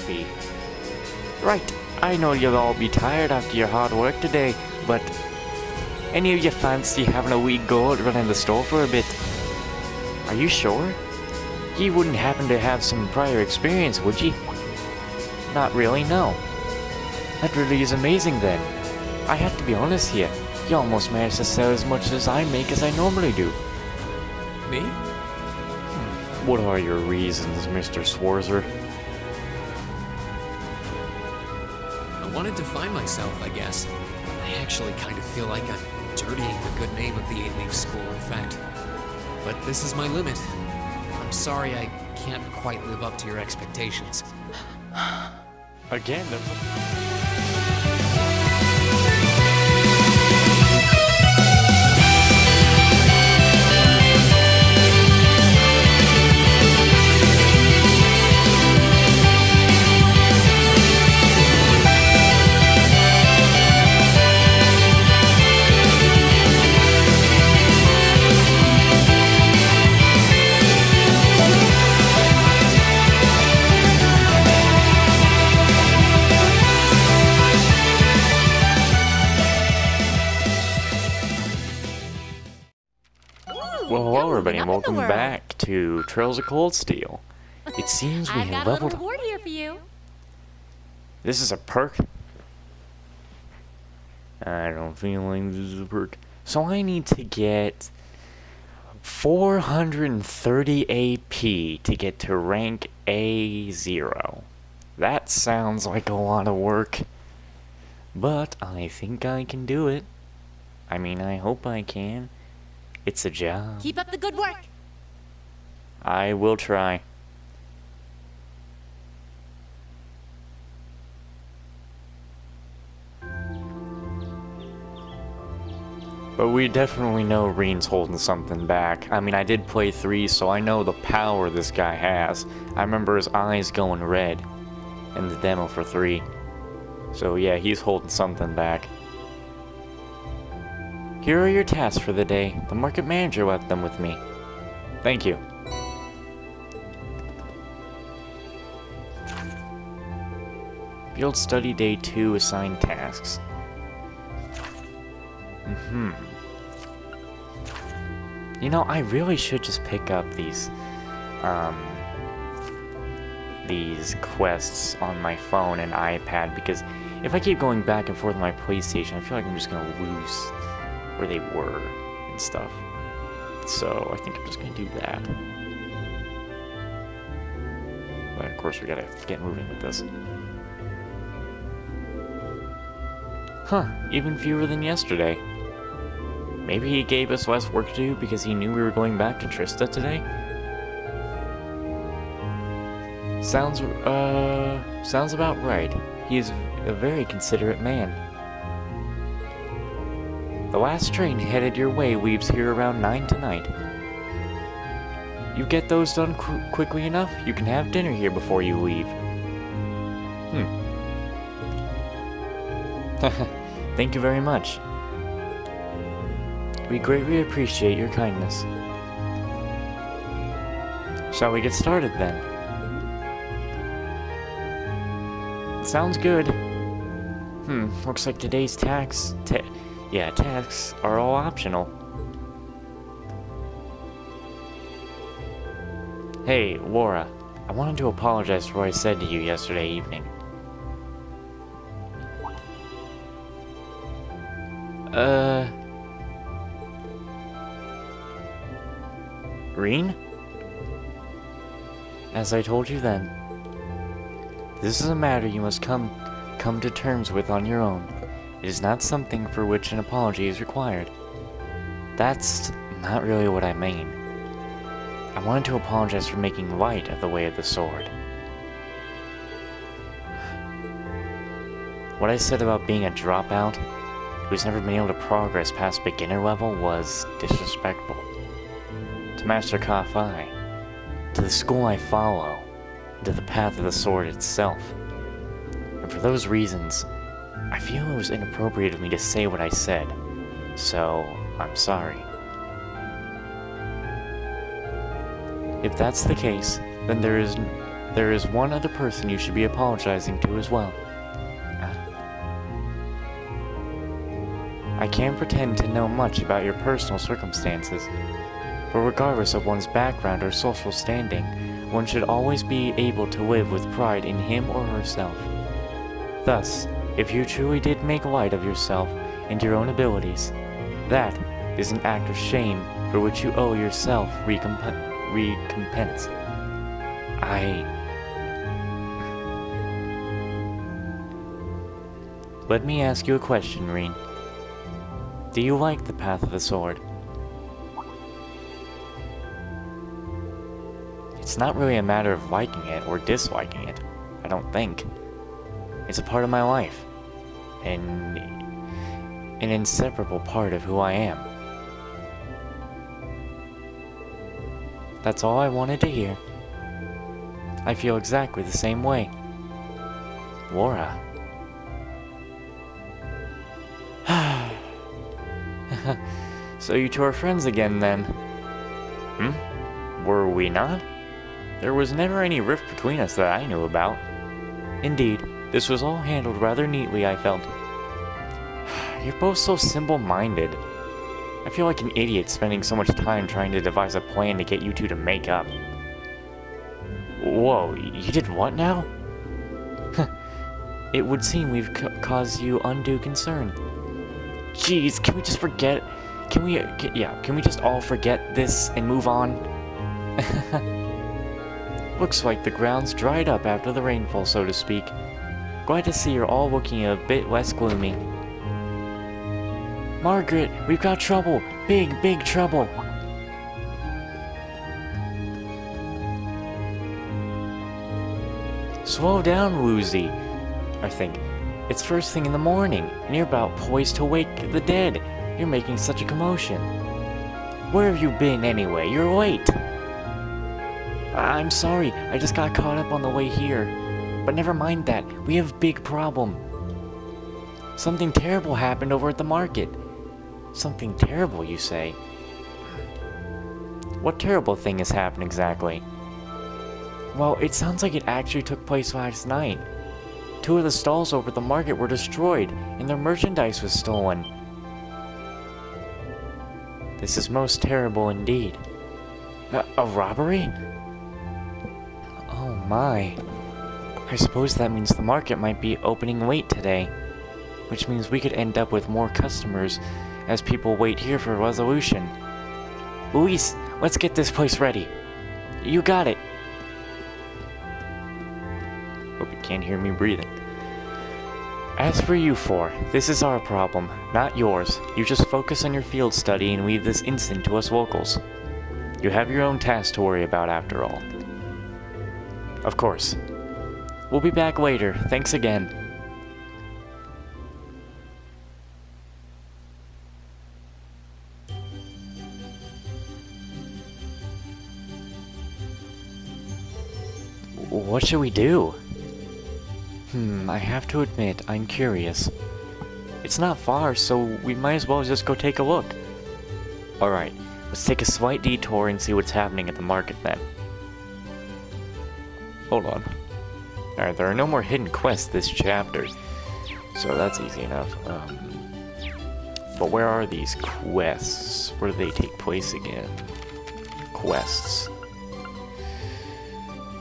coffee. Right, I know you'll all be tired after your hard work today, but any of you fancy having a wee go at running the store for a bit? Are you sure? You wouldn't happen to have some prior experience, would you? Not really, no. That really is amazing then. I have to be honest here, you almost managed to sell as much as I make as I normally do. Me? What are your reasons, Mr. Swarzer? I wanted to find myself, I guess. I actually kind of feel like I'm dirtying the good name of the 8-leaf school, in fact. But this is my limit. I'm sorry I can't quite live up to your expectations. Again, well, hello everybody, and welcome back to Trails of Cold Steel. It seems we I've have got a little leveled up. reward here for you. This is a perk? I don't feel like this is a perk. So I need to get 430 AP to get to rank A0. That sounds like a lot of work, but I think I can do it. I mean, I hope I can. It's a job. Keep up the good work. I will try. But we definitely know Reen's holding something back. I mean, I did play 3, so I know the power this guy has. I remember his eyes going red in the demo for 3. So yeah, he's holding something back. Here are your tasks for the day. The market manager left them with me. Thank you. Field Study Day 2 assigned tasks. You know, I really should just pick up these quests on my phone and iPad, because if I keep going back and forth on my PlayStation, I feel like I'm just gonna lose where they were and stuff. So I think I'm just gonna do that. But of course we gotta get moving with this. Huh, even fewer than yesterday. Maybe he gave us less work to do because he knew we were going back to Trista today? Sounds about right. He is a very considerate man. The last train headed your way leaves here around 9 tonight. You get those done quickly enough, you can have dinner here before you leave. Thank you very much. We greatly appreciate your kindness. Shall we get started then? Sounds good. Looks like today's tasks are all optional. Hey, Laura, I wanted to apologize for what I said to you yesterday evening. Reen? As I told you then, this is a matter you must come to terms with on your own. It is not something for which an apology is required. That's not really what I mean. I wanted to apologize for making light of the way of the sword. What I said about being a dropout, who's never been able to progress past beginner level, was disrespectful. To Master Ka-Fai, to the school I follow, and to the path of the sword itself. And for those reasons, I feel it was inappropriate of me to say what I said, so I'm sorry. If that's the case, then there there is one other person you should be apologizing to as well. I can't pretend to know much about your personal circumstances, but regardless of one's background or social standing, one should always be able to live with pride in him or herself. Thus, if you truly did make light of yourself and your own abilities, that is an act of shame for which you owe yourself recompense. Let me ask you a question, Reen. Do you like the path of the sword? It's not really a matter of liking it or disliking it, I don't think. It's a part of my life, and an inseparable part of who I am. That's all I wanted to hear. I feel exactly the same way. Laura. So you two are friends again, then? Were we not? There was never any rift between us that I knew about. Indeed, this was all handled rather neatly, I felt. You're both so simple-minded. I feel like an idiot spending so much time trying to devise a plan to get you two to make up. Whoa, you did what now? It would seem we've caused you undue concern. Jeez, can we just forget? Can we just all forget this and move on? Looks like the ground's dried up after the rainfall, so to speak. Glad to see you're all looking a bit less gloomy. Margaret, we've got trouble! Big, big trouble! Slow down, Woozy. I think. It's first thing in the morning, and you're about poised to wake the dead. You're making such a commotion. Where have you been anyway? You're late. I'm sorry, I just got caught up on the way here. But never mind that, we have a big problem. Something terrible happened over at the market. Something terrible, you say? What terrible thing has happened exactly? Well, it sounds like it actually took place last night. 2 of the stalls over at the market were destroyed, and their merchandise was stolen. This is most terrible indeed. A robbery? Oh my. I suppose that means the market might be opening late today, which means we could end up with more customers as people wait here for a resolution. Luis, let's get this place ready. You got it. Hope you can't hear me breathing. As for you four, this is our problem, not yours. You just focus on your field study and leave this incident to us locals. You have your own tasks to worry about after all. Of course. We'll be back later. Thanks again. What should we do? I have to admit, I'm curious. It's not far, so we might as well just go take a look. Alright, let's take a slight detour and see what's happening at the market then. Hold on. Alright, there are no more hidden quests this chapter, so that's easy enough. But where are these quests? Where do they take place again? Quests.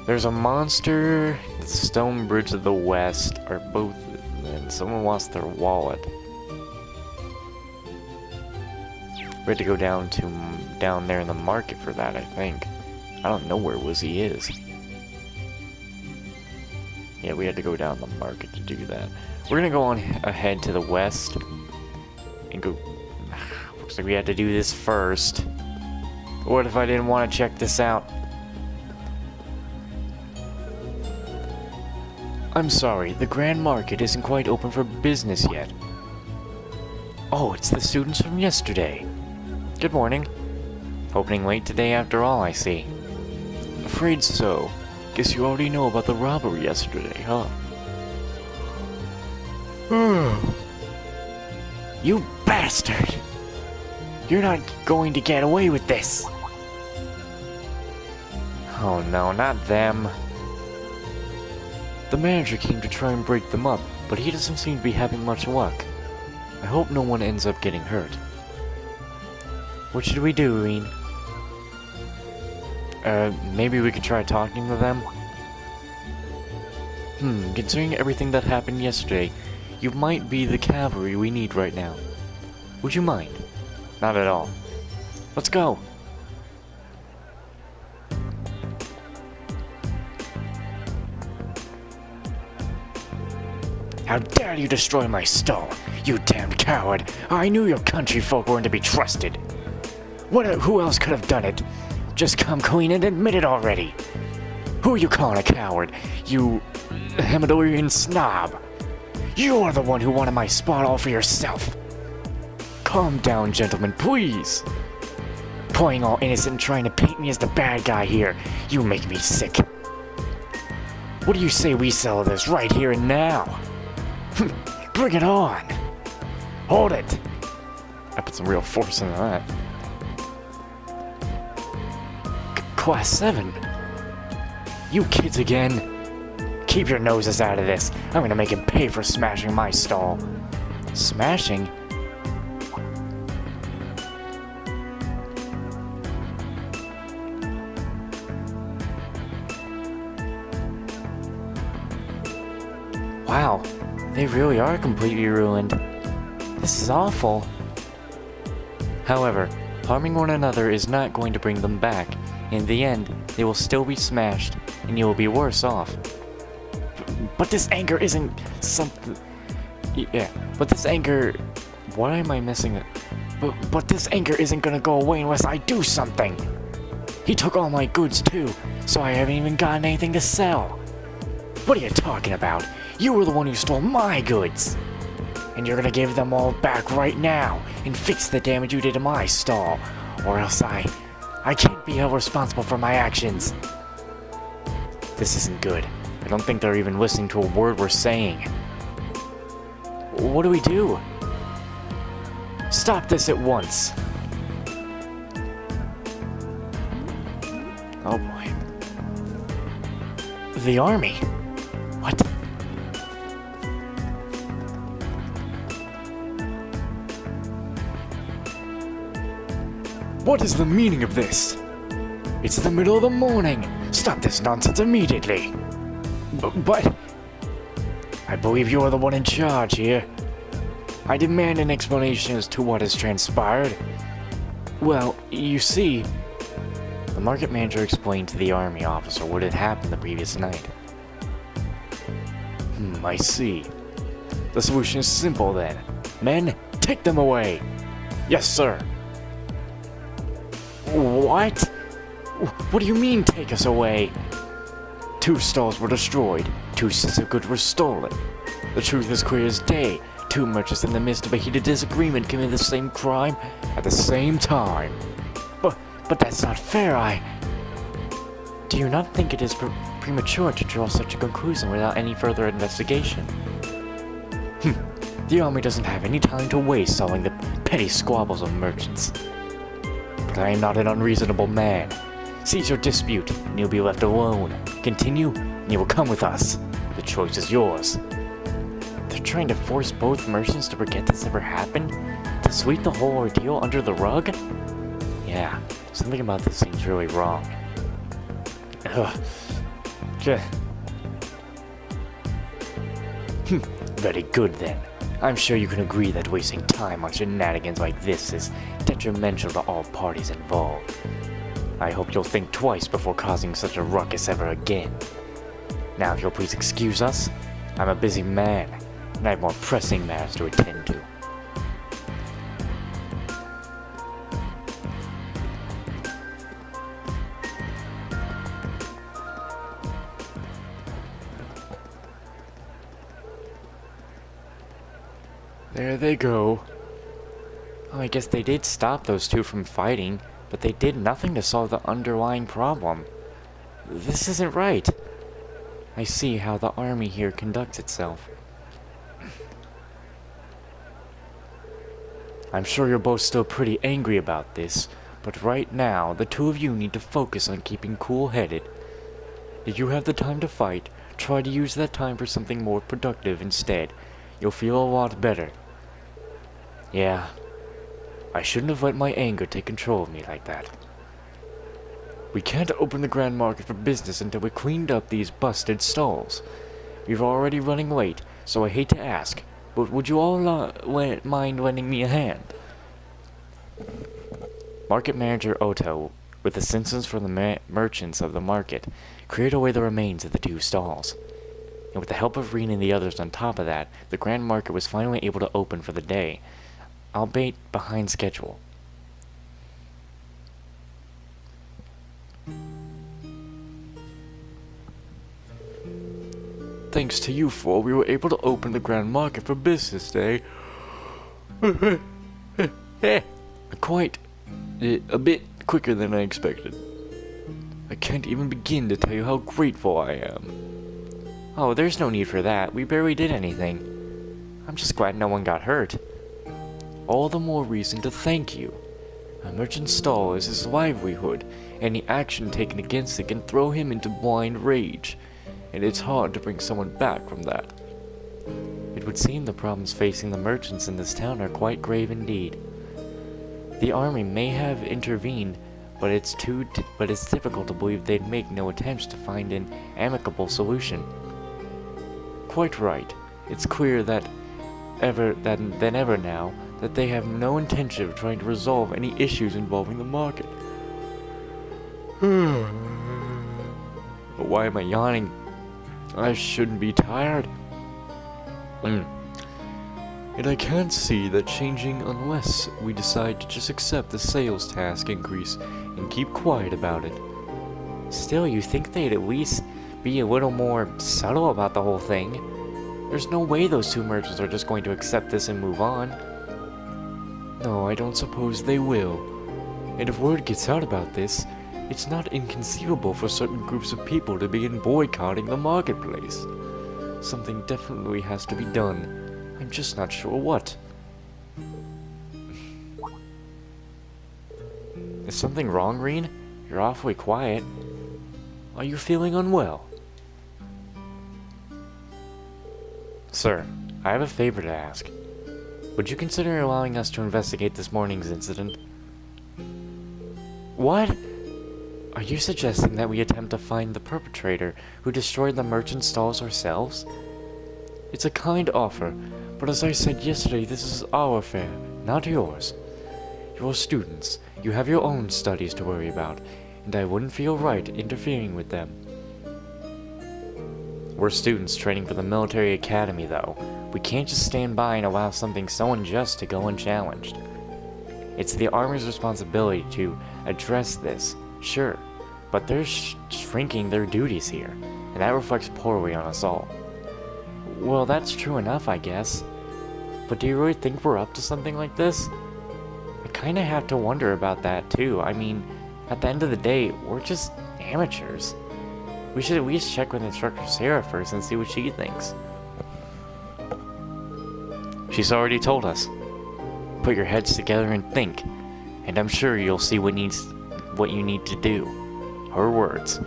There's a monster, the stone bridge of the west, are both, and someone lost their wallet. We had to go down there in the market for that, I think. I don't know where Wizzy is. Yeah, we had to go down the market to do that. We're gonna go on ahead to the west and go. Looks like we had to do this first. What if I didn't want to check this out? I'm sorry, the Grand Market isn't quite open for business yet. Oh, it's the students from yesterday. Good morning. Opening late today after all, I see. Afraid so. Guess you already know about the robbery yesterday, huh? You bastard! You're not going to get away with this! Oh no, not them. The manager came to try and break them up, but he doesn't seem to be having much luck. I hope no one ends up getting hurt. What should we do, Reen? Maybe we could try talking to them? Considering everything that happened yesterday, you might be the cavalry we need right now. Would you mind? Not at all. Let's go! How dare you destroy my stall, you damned coward! I knew your country folk weren't to be trusted! Who else could have done it? Just come clean and admit it already! Who are you calling a coward, you Hamadorian snob? You're the one who wanted my spot all for yourself! Calm down, gentlemen, please! Playing all innocent and trying to paint me as the bad guy here, you make me sick. What do you say we settle this right here and now? Bring it on! Hold it! I put some real force into that. Class 7? You kids again? Keep your noses out of this. I'm gonna make him pay for smashing my stall. Smashing? Wow, they really are completely ruined. This is awful. However, harming one another is not going to bring them back. In the end, they will still be smashed, and you will be worse off. But this anger isn't something... Yeah, but this anger... Why am I missing it? But this anger isn't gonna go away unless I do something! He took all my goods too, so I haven't even gotten anything to sell. What are you talking about? You were the one who stole my goods! And you're gonna give them all back right now, and fix the damage you did to my stall, or else I can't be held responsible for my actions. This isn't good. I don't think they're even listening to a word we're saying. What do we do? Stop this at once. Oh boy. The army? What? What is the meaning of this? It's the middle of the morning. Stop this nonsense immediately. But... I believe you're the one in charge here. I demand an explanation as to what has transpired. Well, you see... The market manager explained to the army officer what had happened the previous night. I see. The solution is simple then. Men, take them away! Yes, sir. What? What do you mean, take us away? 2 stalls were destroyed. 2 sets of goods were stolen. The truth is clear as day. 2 merchants in the midst of a heated disagreement committed the same crime at the same time. But that's not fair, Do you not think it is premature to draw such a conclusion without any further investigation? The army doesn't have any time to waste solving the petty squabbles of merchants. But I am not an unreasonable man. Cease your dispute, and you'll be left alone. Continue, and you will come with us. The choice is yours. They're trying to force both merchants to forget this ever happened? To sweep the whole ordeal under the rug? Yeah, something about this seems really wrong. Ugh. Very good then. I'm sure you can agree that wasting time on shenanigans like this is detrimental to all parties involved. I hope you'll think twice before causing such a ruckus ever again. Now if you'll please excuse us, I'm a busy man, and I have more pressing matters to attend to. There they go. Oh, I guess they did stop those 2 from fighting, but they did nothing to solve the underlying problem. This isn't right. I see how the army here conducts itself. I'm sure you're both still pretty angry about this, but right now, the 2 of you need to focus on keeping cool-headed. If you have the time to fight, try to use that time for something more productive instead. You'll feel a lot better. Yeah, I shouldn't have let my anger take control of me like that. We can't open the Grand Market for business until we cleaned up these busted stalls. We're already running late, so I hate to ask, but would you all mind lending me a hand? Market Manager Otto, with assistance from the merchants of the market, cleared away the remains of the two stalls. And with the help of Reen and the others on top of that, the Grand Market was finally able to open for the day, albeit behind schedule. Thanks to you four, we were able to open the Grand Market for business day. Quite a bit quicker than I expected. I can't even begin to tell you how grateful I am. Oh, there's no need for that. We barely did anything. I'm just glad no one got hurt. All the more reason to thank you. A merchant's stall is his livelihood. Any action taken against it can throw him into blind rage, and it's hard to bring someone back from that. It would seem the problems facing the merchants in this town are quite grave indeed. The army may have intervened, but it's difficult to believe they'd make no attempts to find an amicable solution. Quite right. It's clear than ever now that they have no intention of trying to resolve any issues involving the market. Why am I yawning? I shouldn't be tired. And I can't see that changing unless we decide to just accept the sales task increase and keep quiet about it. Still, you think they'd at least be a little more subtle about the whole thing? There's no way those two merchants are just going to accept this and move on. No, I don't suppose they will. And if word gets out about this, it's not inconceivable for certain groups of people to begin boycotting the marketplace. Something definitely has to be done. I'm just not sure what. Is something wrong, Reen? You're awfully quiet. Are you feeling unwell? Sir, I have a favor to ask. Would you consider allowing us to investigate this morning's incident? What? Are you suggesting that we attempt to find the perpetrator who destroyed the merchant stalls ourselves? It's a kind offer, but as I said yesterday, this is our affair, not yours. You're students. You have your own studies to worry about, and I wouldn't feel right interfering with them. We're students training for the military academy, though. We can't just stand by and allow something so unjust to go unchallenged. It's the Army's responsibility to address this, sure, but they're shrinking their duties here, and that reflects poorly on us all. Well, that's true enough, I guess. But do you really think we're up to something like this? I kinda have to wonder about that, too. I mean, at the end of the day, we're just amateurs. We should at least check with Instructor Sarah first and see what she thinks. She's already told us. Put your heads together and think, and I'm sure you'll see what you need to do. Her words.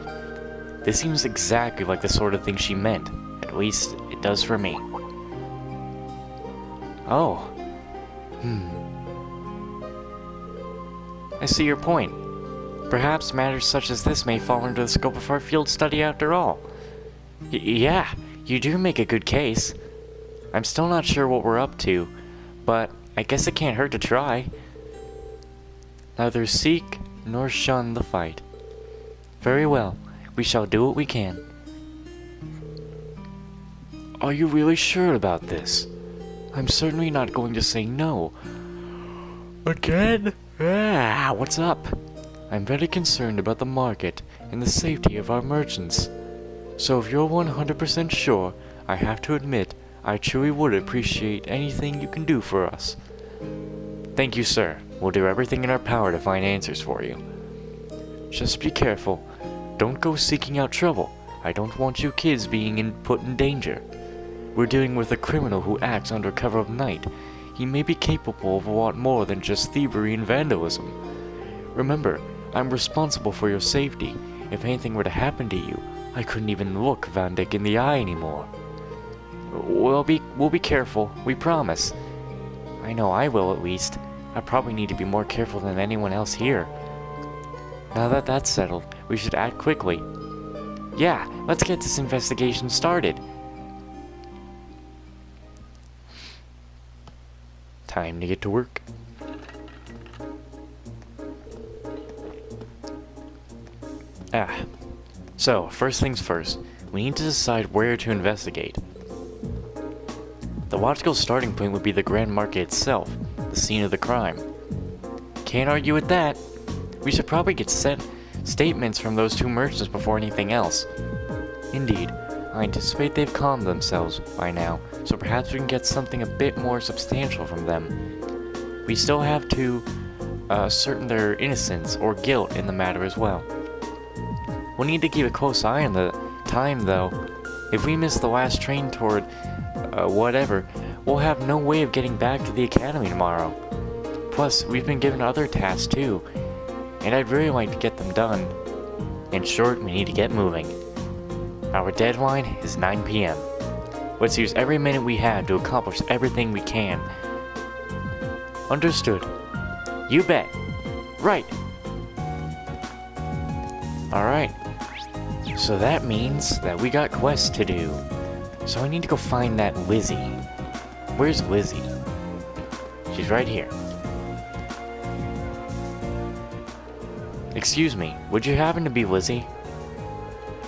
This seems exactly like the sort of thing she meant. At least, it does for me. Oh. I see your point. Perhaps matters such as this may fall under the scope of our field study after all. Yeah, you do make a good case. I'm still not sure what we're up to, but I guess it can't hurt to try. Neither seek nor shun the fight. Very well, we shall do what we can. Are you really sure about this? I'm certainly not going to say no. Again? What's up? I'm very concerned about the market and the safety of our merchants. So if you're 100% sure, I have to admit, I truly would appreciate anything you can do for us. Thank you, sir. We'll do everything in our power to find answers for you. Just be careful. Don't go seeking out trouble. I don't want you kids being put in danger. We're dealing with a criminal who acts under cover of night. He may be capable of a lot more than just thievery and vandalism. Remember, I'm responsible for your safety. If anything were to happen to you, I couldn't even look Van Dyck in the eye anymore. We'll be careful, we promise. I know I will, at least. I probably need to be more careful than anyone else here. Now that that's settled, we should act quickly. Yeah, let's get this investigation started. Time to get to work. So, first things first, we need to decide where to investigate. The logical starting point would be the Grand Market itself, the scene of the crime. Can't argue with that. We should probably get statements from those two merchants before anything else. Indeed, I anticipate they've calmed themselves by now, so perhaps we can get something a bit more substantial from them. We still have to ascertain their innocence or guilt in the matter as well. We'll need to keep a close eye on the time, though. If we miss the last train toward whatever, we'll have no way of getting back to the academy tomorrow. Plus, we've been given other tasks too, and I'd really like to get them done. In short, we need to get moving. Our deadline is 9 p.m. Let's use every minute we have to accomplish everything we can. Understood. You bet. Right. Alright. So that means that we got quests to do. So I need to go find that Lizzie. Where's Lizzie? She's right here. Excuse me, would you happen to be Lizzie?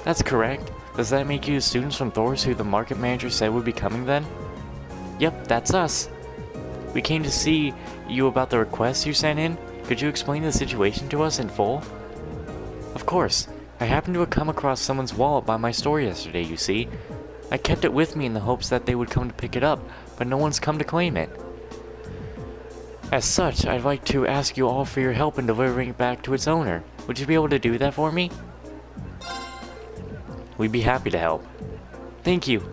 That's correct. Does that make you the students from Thor's who the market manager said would be coming then? Yep, that's us. We came to see you about the request you sent in. Could you explain the situation to us in full? Of course. I happened to have come across someone's wallet by my store yesterday, you see. I kept it with me in the hopes that they would come to pick it up, but no one's come to claim it. As such, I'd like to ask you all for your help in delivering it back to its owner. Would you be able to do that for me? We'd be happy to help. Thank you.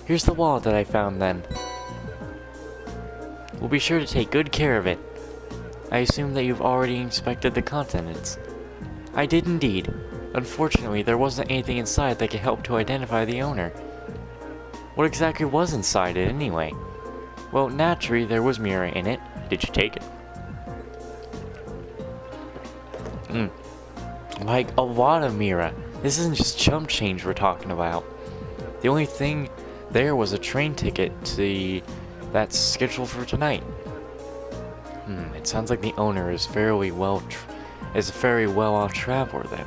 Here's the wallet that I found then. We'll be sure to take good care of it. I assume that you've already inspected the contents. I did indeed. Unfortunately, there wasn't anything inside that could help to identify the owner. What exactly was inside it anyway? Well, naturally, there was Mira in it. Did you take it? Like a lot of Mira. This isn't just chump change we're talking about. The only thing there was a train ticket that's scheduled for tonight. It sounds like the owner is very well off traveler then.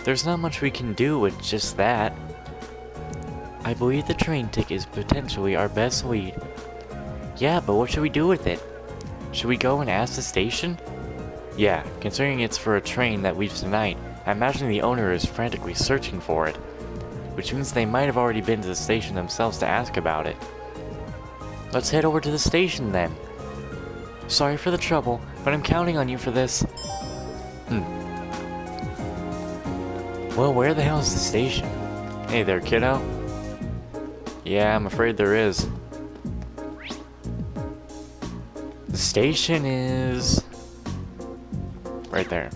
There's not much we can do with just that. I believe the train ticket is potentially our best lead. Yeah, but what should we do with it? Should we go and ask the station? Yeah, considering it's for a train that leaves tonight, I imagine the owner is frantically searching for it. Which means they might have already been to the station themselves to ask about it. Let's head over to the station then. Sorry for the trouble, but I'm counting on you for this. Well, where the hell is the station? Hey there, kiddo. Yeah, I'm afraid there is. The station is right there.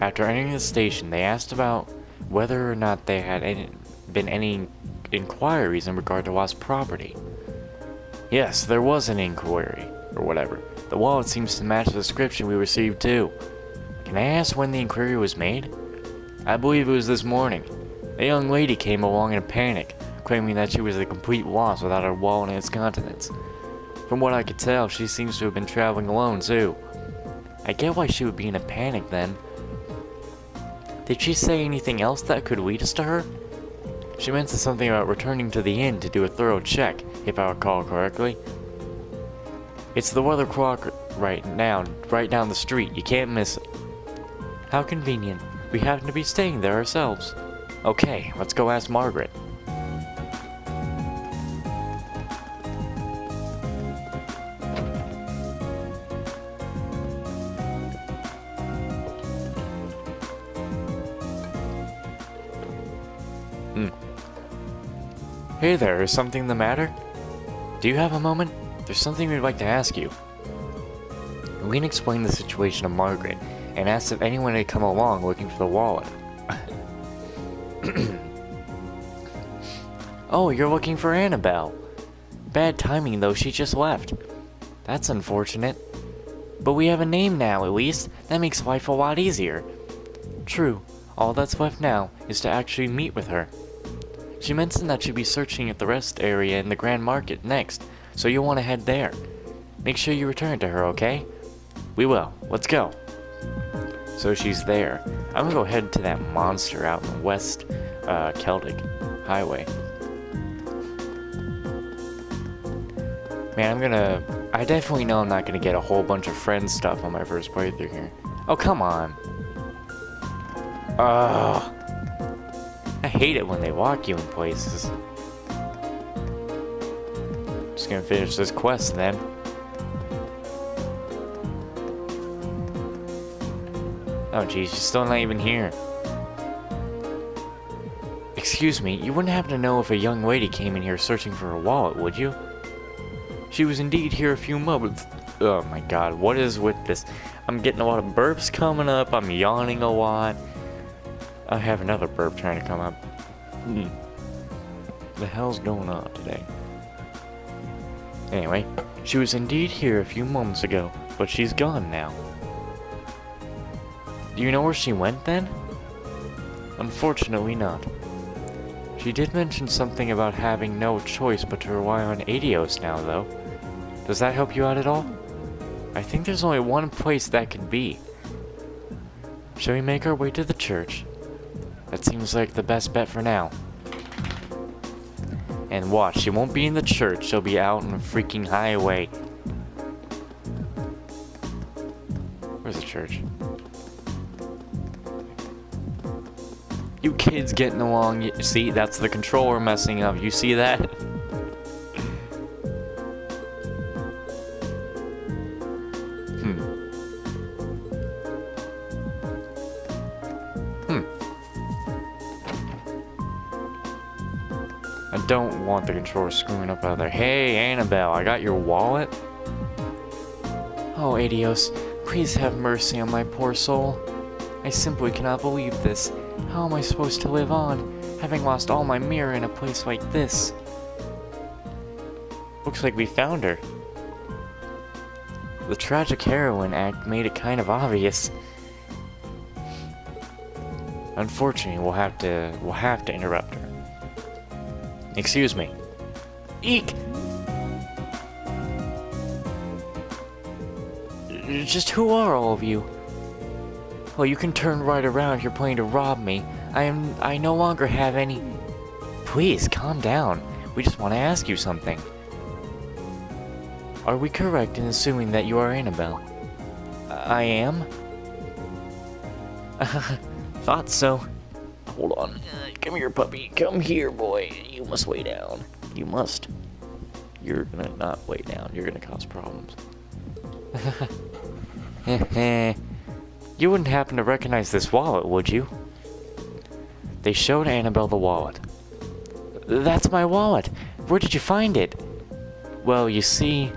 After entering the station, they asked about whether or not there had been any inquiries in regard to lost property. Yes, there was an inquiry, or whatever. The wallet seems to match the description we received too. Can I ask when the inquiry was made? I believe it was this morning. A young lady came along in a panic, claiming that she was a complete loss without her wallet and its contents. From what I could tell, she seems to have been traveling alone too. I get why she would be in a panic then. Did she say anything else that could lead us to her? She mentioned something about returning to the inn to do a thorough check, if I recall correctly. It's the weather clock right down the street. You can't miss it. How convenient. We happen to be staying there ourselves. Okay, let's go ask Margaret. Hey there, is something the matter? Do you have a moment? There's something we'd like to ask you. Wayne explained the situation to Margaret, and asked if anyone had come along looking for the wallet. Oh, you're looking for Annabelle. Bad timing though, she just left. That's unfortunate. But we have a name now, at least. That makes life a lot easier. True. All that's left now is to actually meet with her. She mentioned that she'd be searching at the rest area in the Grand Market next, so you'll want to head there. Make sure you return to her, okay? We will. Let's go. So she's there. I'm gonna go head to that monster out in the West Celtic Highway. Man, I definitely know I'm not gonna get a whole bunch of friend stuff on my first playthrough here. Oh, come on. Ugh. I hate it when they walk you in places. Just gonna finish this quest then. Oh geez, she's still not even here. Excuse me, you wouldn't happen to know if a young lady came in here searching for a wallet, would you? She was indeed here a few moments. Oh my god, what is with this? I'm getting a lot of burps coming up, I'm yawning a lot. I have another burp trying to come up. The hell's going on today? Anyway, she was indeed here a few moments ago, but she's gone now. Do you know where she went then? Unfortunately not. She did mention something about having no choice but to rely on Adios now though. Does that help you out at all? I think there's only one place that could be. Shall we make our way to the church? That seems like the best bet for now. And watch, she won't be in the church, she'll be out on the freaking highway. Where's the church? You kids getting along, see, that's the controller messing up, you see that? I don't want the controller screwing up out there. Hey, Annabelle, I got your wallet? Oh, Adios, please have mercy on my poor soul. I simply cannot believe this. How am I supposed to live on, having lost all my mirror in a place like this? Looks like we found her. The tragic heroin act made it kind of obvious. Unfortunately, we'll have to interrupt her. Excuse me. Eek! Just who are all of you? Well, you can turn right around if you're planning to rob me. I no longer have any... Please, calm down. We just want to ask you something. Are we correct in assuming that you are Annabelle? I am? Thought so. Hold on. Come here, puppy. Come here, boy. You must lay down. You must. You're gonna not lay down. You're gonna cause problems. You wouldn't happen to recognize this wallet, would you? They showed Annabelle the wallet. That's my wallet. Where did you find it? Well, you see...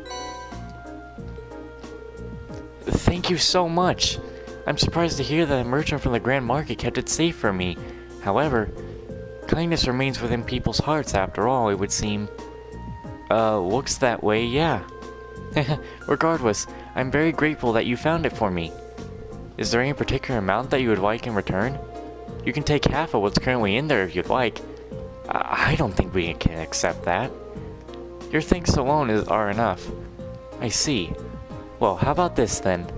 Thank you so much. I'm surprised to hear that a merchant from the Grand Market kept it safe for me. However, kindness remains within people's hearts after all, it would seem. Looks that way, yeah. Regardless, I'm very grateful that you found it for me. Is there any particular amount that you would like in return? You can take half of what's currently in there if you'd like. I don't think we can accept that. Your thanks alone are enough. I see. Well, how about this then?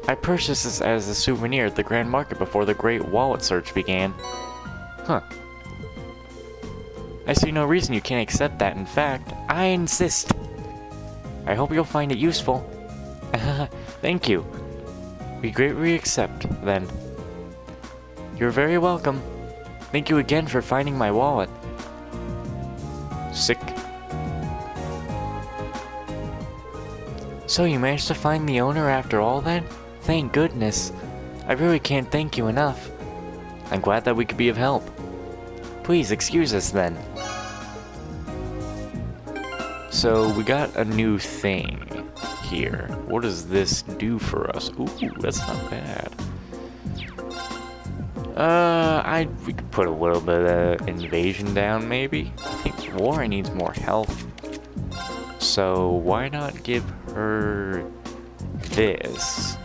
I purchased this as a souvenir at the Grand Market before the Great Wallet Search began. Huh. I see no reason you can't accept that. In fact, I insist. I hope you'll find it useful. Thank you. We greatly accept, then. You're very welcome. Thank you again for finding my wallet. Sick. So you managed to find the owner after all then? Thank goodness. I really can't thank you enough. I'm glad that we could be of help. Please excuse us then. So we got a new thing here. What does this do for us? Ooh, that's not bad. We could put a little bit of invasion down, maybe. I think Laura needs more health. So why not give her this?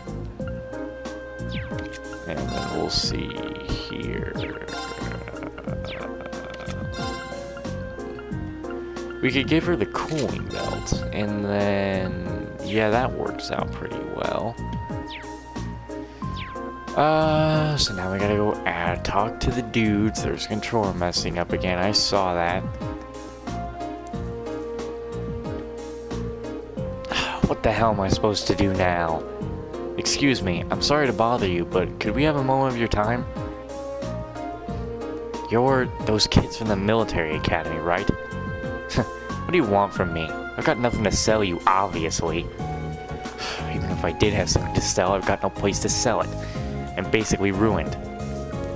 And then we'll see here. We could give her the cooling belt, and then, yeah, that works out pretty well. So now we gotta go talk to the dudes. There's controller messing up again. I saw that. What the hell am I supposed to do now? Excuse me, I'm sorry to bother you, but could we have a moment of your time? You're those kids from the military academy, right? What do you want from me? I've got nothing to sell you, obviously. Even if I did have something to sell, I've got no place to sell it. I'm basically ruined.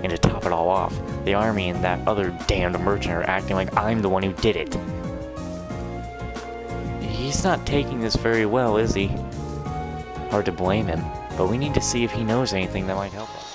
And to top it all off, the army and that other damned merchant are acting like I'm the one who did it. He's not taking this very well, is he? Hard to blame him, but we need to see if he knows anything that might help us.